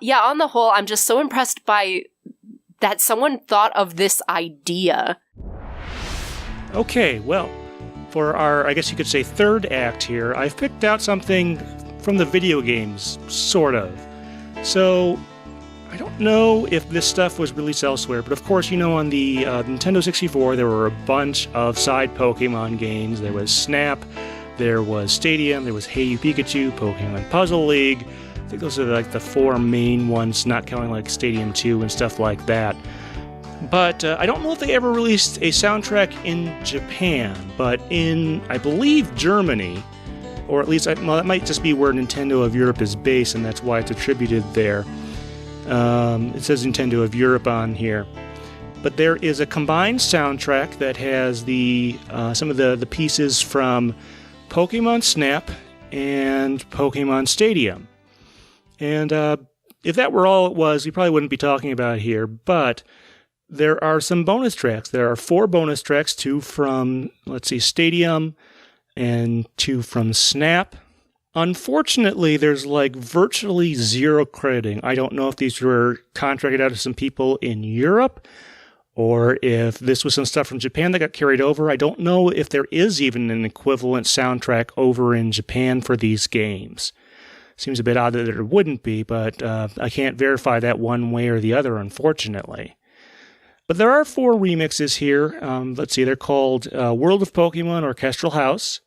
Yeah, on the whole, I'm just so impressed by that someone thought of this idea. Okay, well, for our, I guess you could say, third act here, I've picked out something from the video games, sort of. So, I don't know if this stuff was released elsewhere, but of course, you know, on the Nintendo 64, there were a bunch of side Pokemon games. There was Snap, there was Stadium, there was Hey You Pikachu, Pokemon Puzzle League. I think those are like the four main ones, not counting like Stadium 2 and stuff like that. But I don't know if they ever released a soundtrack in Japan, but in, I believe, Germany, or at least, well, that might just be where Nintendo of Europe is based, and that's why it's attributed there. It says Nintendo of Europe on here. But there is a combined soundtrack that has the some of the pieces from Pokemon Snap and Pokemon Stadium. And if that were all it was, we probably wouldn't be talking about it here, but there are some bonus tracks. There are 4 bonus tracks, 2 from, Stadium, and 2 from Snap. Unfortunately, there's like virtually zero crediting. I don't know if these were contracted out to some people in Europe, or if this was some stuff from Japan that got carried over. I don't know if there is even an equivalent soundtrack over in Japan for these games. Seems a bit odd that there wouldn't be, but I can't verify that one way or the other, unfortunately. But there are 4 remixes here. They're called World of Pokemon Orchestral House,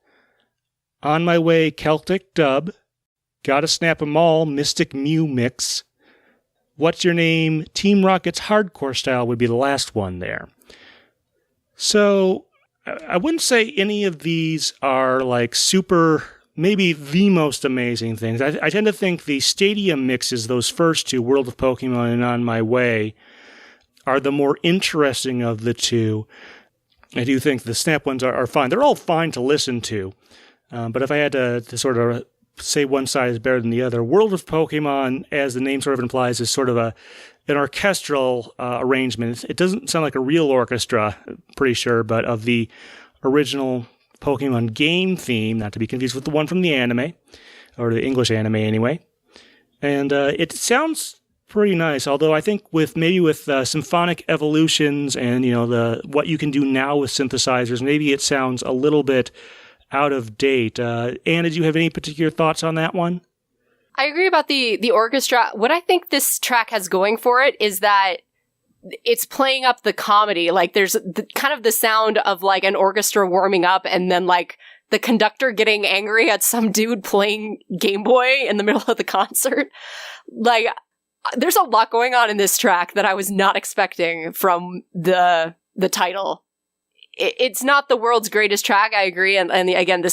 On My Way Celtic Dub, Gotta Snap 'Em All Mystic Mew Mix, What's Your Name Team Rocket's Hardcore Style would be the last one there. So, I wouldn't say any of these are like super, maybe the most amazing things. I tend to think the Stadium mixes, those first 2, World of Pokemon and On My Way, are the more interesting of the 2. I do think the Snap ones are fine. They're all fine to listen to. But if I had to sort of say one side is better than the other, World of Pokemon, as the name sort of implies, is sort of an orchestral arrangement. It doesn't sound like a real orchestra, pretty sure, but of the original Pokemon game theme, not to be confused with the one from the anime, or the English anime anyway. And it sounds pretty nice, although I think with symphonic evolutions and, you know, what you can do now with synthesizers, maybe it sounds a little bit out of date. Anna, did you have any particular thoughts on that one? I agree about the orchestra. What I think this track has going for it is that it's playing up the comedy. Like, there's kind of the sound of like an orchestra warming up, and then like the conductor getting angry at some dude playing Game Boy in the middle of the concert. Like, there's a lot going on in this track that I was not expecting from the title. It's not the world's greatest track, I agree, and again, the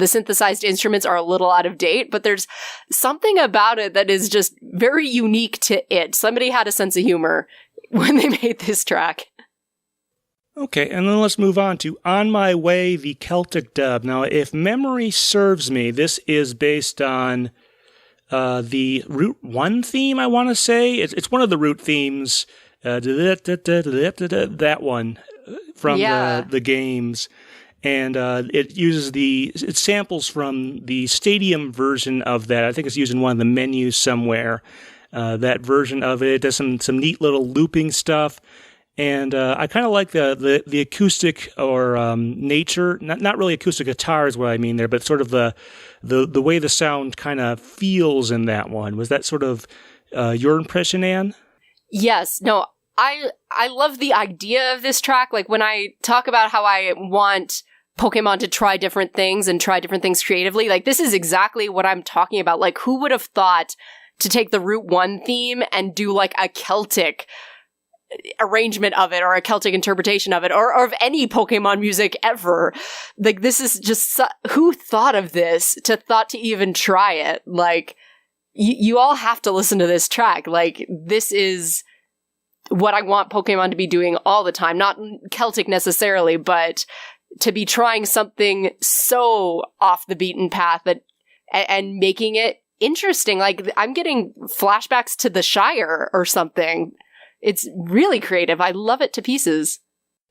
synthesized instruments are a little out of date, but there's something about it that is just very unique to it. Somebody had a sense of humor when they made this track. Okay, and then let's move on to On My Way, the Celtic Dub. Now, if memory serves me, this is based on the Route 1 theme, I want to say. It's one of the Route themes, that one from the games. And it samples from the Stadium version of that. I think it's used in one of the menus somewhere. That version of it does some neat little looping stuff. And I kind of like the acoustic or nature, not really acoustic guitar is what I mean there, but sort of the way the sound kind of feels in that one. Was that sort of your impression, Anne? Yes. No, I love the idea of this track. Like, when I talk about how I want Pokemon to try different things and try different things creatively, like, this is exactly what I'm talking about. Like, who would have thought to take the Route 1 theme and do like a Celtic arrangement of it, or a Celtic interpretation of it, or of any Pokemon music ever? Like, this is just who thought of this to even try it? Like, you all have to listen to this track. Like, this is what I want Pokemon to be doing all the time. Not Celtic necessarily, but to be trying something so off the beaten path and making it interesting. Like, I'm getting flashbacks to the Shire or something. It's really creative. I love it to pieces.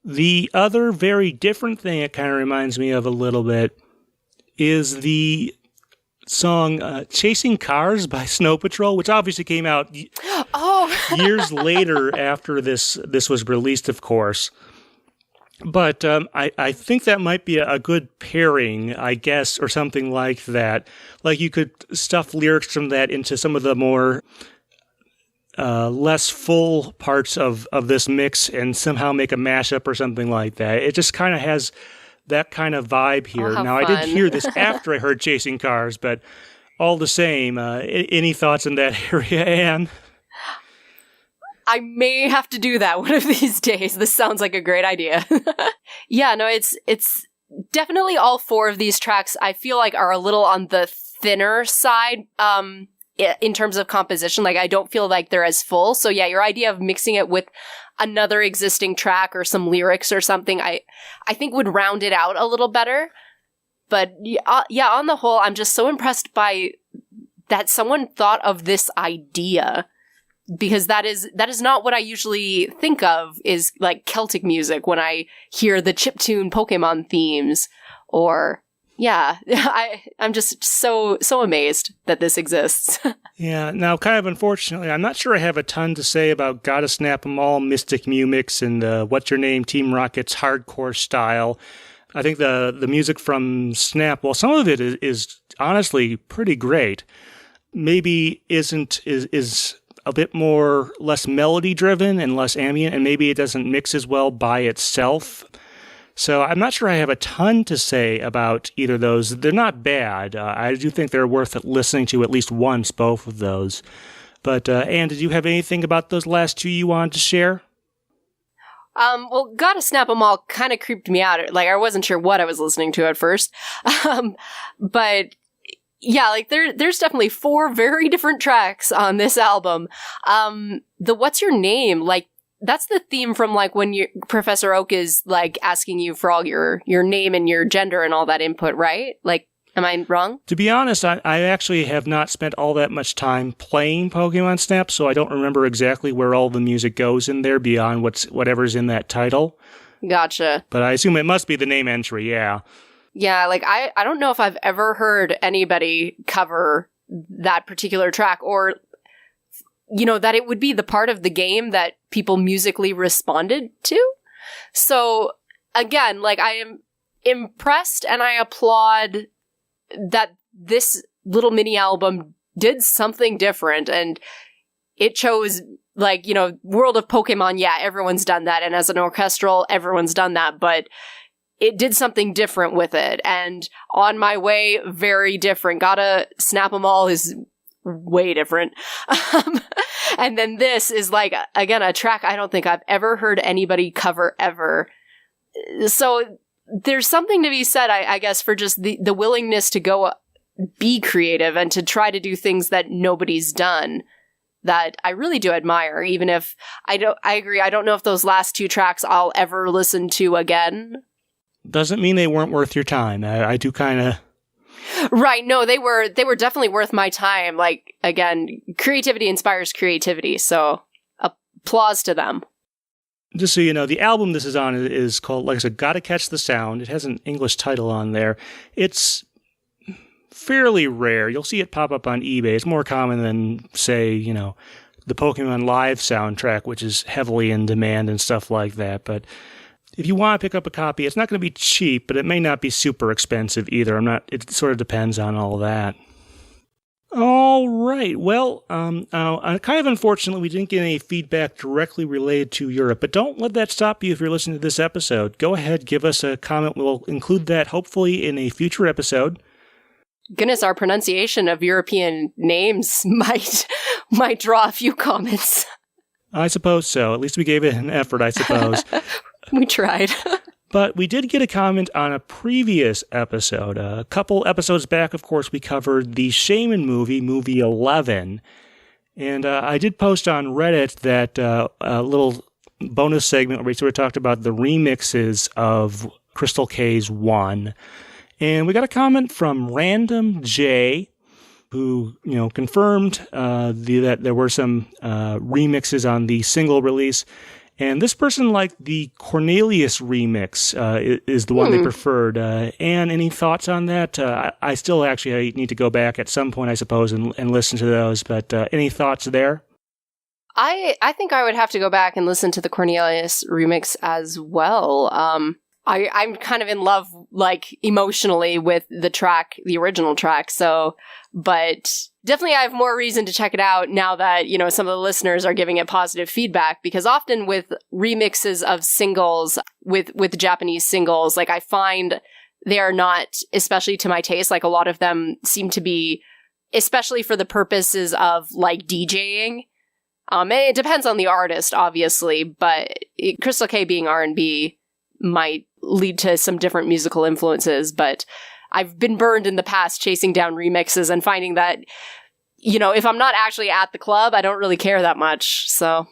The other very different thing it kind of reminds me of a little bit is the song Chasing Cars by Snow Patrol, which obviously came out years later after this was released, of course. But I think that might be a good pairing, I guess, or something like that. Like you could stuff lyrics from that into some of the more less full parts of this mix and somehow make a mashup or something like that. It just kind of has that kind of vibe here. Now, fun. I did hear this after I heard Chasing Cars, but all the same, any thoughts in that area, Anne? I may have to do that one of these days. This sounds like a great idea. Yeah, no, it's definitely all four of these tracks I feel like are a little on the thinner side in terms of composition. Like, I don't feel like they're as full. So yeah, your idea of mixing it with another existing track or some lyrics or something, I think would round it out a little better. But yeah, on the whole, I'm just so impressed by that someone thought of this idea. Because that is not what I usually think of is like Celtic music when I hear the chiptune Pokemon themes. Or yeah, I'm just so amazed that this exists. Yeah, now kind of unfortunately, I'm not sure I have a ton to say about Gotta Snap 'Em All, Mystic Mew Mix, and What's Your Name, Team Rocket's hardcore style. I think the music from Snap, well, some of it is honestly pretty great. Maybe is a bit less melody driven and less ambient, and maybe it doesn't mix as well by itself. So I'm not sure I have a ton to say about either of those. They're not bad. I do think they're worth listening to at least once, both of those. But Anne, did you have anything about those last two you wanted to share? Well, Gotta Snap 'Em All kind of creeped me out. Like, I wasn't sure what I was listening to at first. But yeah, like there's definitely four very different tracks on this album. The What's Your Name, like that's the theme from like when Professor Oak is like asking you for all your name and your gender and all that input, right? Like, am I wrong? To be honest, I actually have not spent all that much time playing Pokemon Snap, so I don't remember exactly where all the music goes in there beyond whatever's in that title. Gotcha. But I assume it must be the name entry, yeah. Yeah, like I don't know if I've ever heard anybody cover that particular track, or, you know, that it would be the part of the game that people musically responded to. So again, like I am impressed and I applaud that this little mini album did something different, and it chose, like, you know, World of Pokemon, yeah, everyone's done that, and as an orchestral, everyone's done that, but it did something different with it, and On My Way, very different. Gotta Snap 'Em All is way different. And then this is like, again, a track I don't think I've ever heard anybody cover ever. So there's something to be said, I guess, for just the willingness to go be creative and to try to do things that nobody's done, that I really do admire, even if I agree, I don't know if those last two tracks I'll ever listen to again. Doesn't mean they weren't worth your time. I do kind of... Right, no, they were definitely worth my time. Like, again, creativity inspires creativity, so applause to them. Just so you know, the album this is on is called, like I said, Gotta Catch the Sound. It has an English title on there. It's fairly rare. You'll see it pop up on eBay. It's more common than, say, you know, the Pokemon Live soundtrack, which is heavily in demand and stuff like that. But if you want to pick up a copy, it's not going to be cheap, but it may not be super expensive either. It sort of depends on all that. All right. Well, kind of unfortunately, we didn't get any feedback directly related to Europe, but don't let that stop you if you're listening to this episode. Go ahead, give us a comment. We'll include that hopefully in a future episode. Goodness, our pronunciation of European names might draw a few comments. I suppose so. At least we gave it an effort, I suppose. We tried. But we did get a comment on a previous episode. A couple episodes back, of course, we covered the Shaman movie 11. And I did post on Reddit that little bonus segment where we sort of talked about the remixes of Crystal K's 1. And we got a comment from Random J, who, you know, confirmed that there were some remixes on the single release. And this person liked the Cornelius remix, is the one they preferred. Anne, any thoughts on that? I still actually need to go back at some point, I suppose, and listen to those, but any thoughts there? I think I would have to go back and listen to the Cornelius remix as well. I'm kind of in love, like, emotionally with the original track, but definitely I have more reason to check it out now that, some of the listeners are giving it positive feedback, because often with remixes of singles, with Japanese singles, like, I find they are not, especially to my taste, like, a lot of them seem to be, especially for the purposes of, like, DJing. And it depends on the artist, obviously, but Crystal K being R&B might lead to some different musical influences, but I've been burned in the past chasing down remixes and finding that, if I'm not actually at the club, I don't really care that much, so...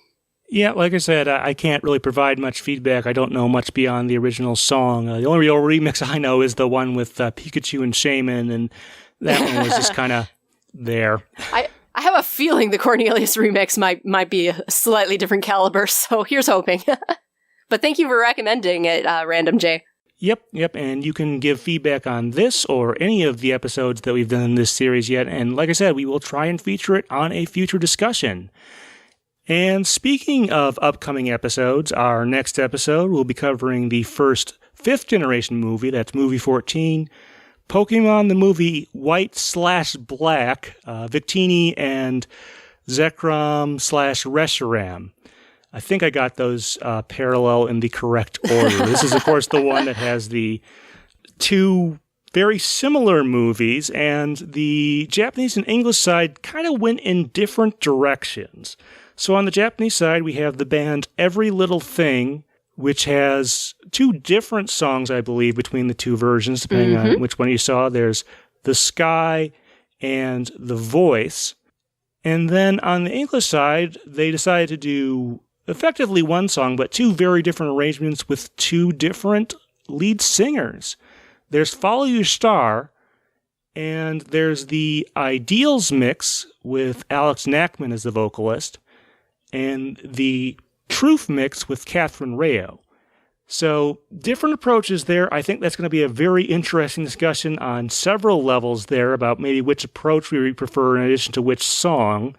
Yeah, like I said, I can't really provide much feedback. I don't know much beyond the original song. The only real remix I know is the one with Pikachu and Shaman, and that one was just kind of there. I have a feeling the Cornelius remix might be a slightly different caliber, so here's hoping. But thank you for recommending it, Random J. Yep, and you can give feedback on this or any of the episodes that we've done in this series yet, and like I said, we will try and feature it on a future discussion. And speaking of upcoming episodes, our next episode will be covering the first 5th generation movie, that's movie 14, Pokemon the movie White/Black, Victini and Zekrom/Reshiram. I think I got those parallel in the correct order. This is, of course, the one that has the 2 very similar movies, and the Japanese and English side kind of went in different directions. So on the Japanese side, we have the band Every Little Thing, which has 2 different songs, I believe, between the 2 versions, depending on which one you saw. There's The Sky and The Voice. And then on the English side, they decided to do effectively one song, but 2 very different arrangements with 2 different lead singers. There's Follow Your Star, and there's the Ideals mix with Alex Nachman as the vocalist, and the Truth mix with Catherine Rayo. So, different approaches there. I think that's going to be a very interesting discussion on several levels there about maybe which approach we prefer in addition to which song.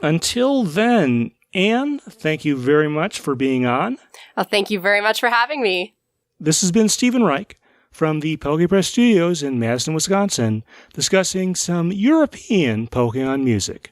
Until then, Anne, thank you very much for being on. Well, thank you very much for having me. This has been Stephen Reich from the Pokepress Studios in Madison, Wisconsin, discussing some European Pokemon music.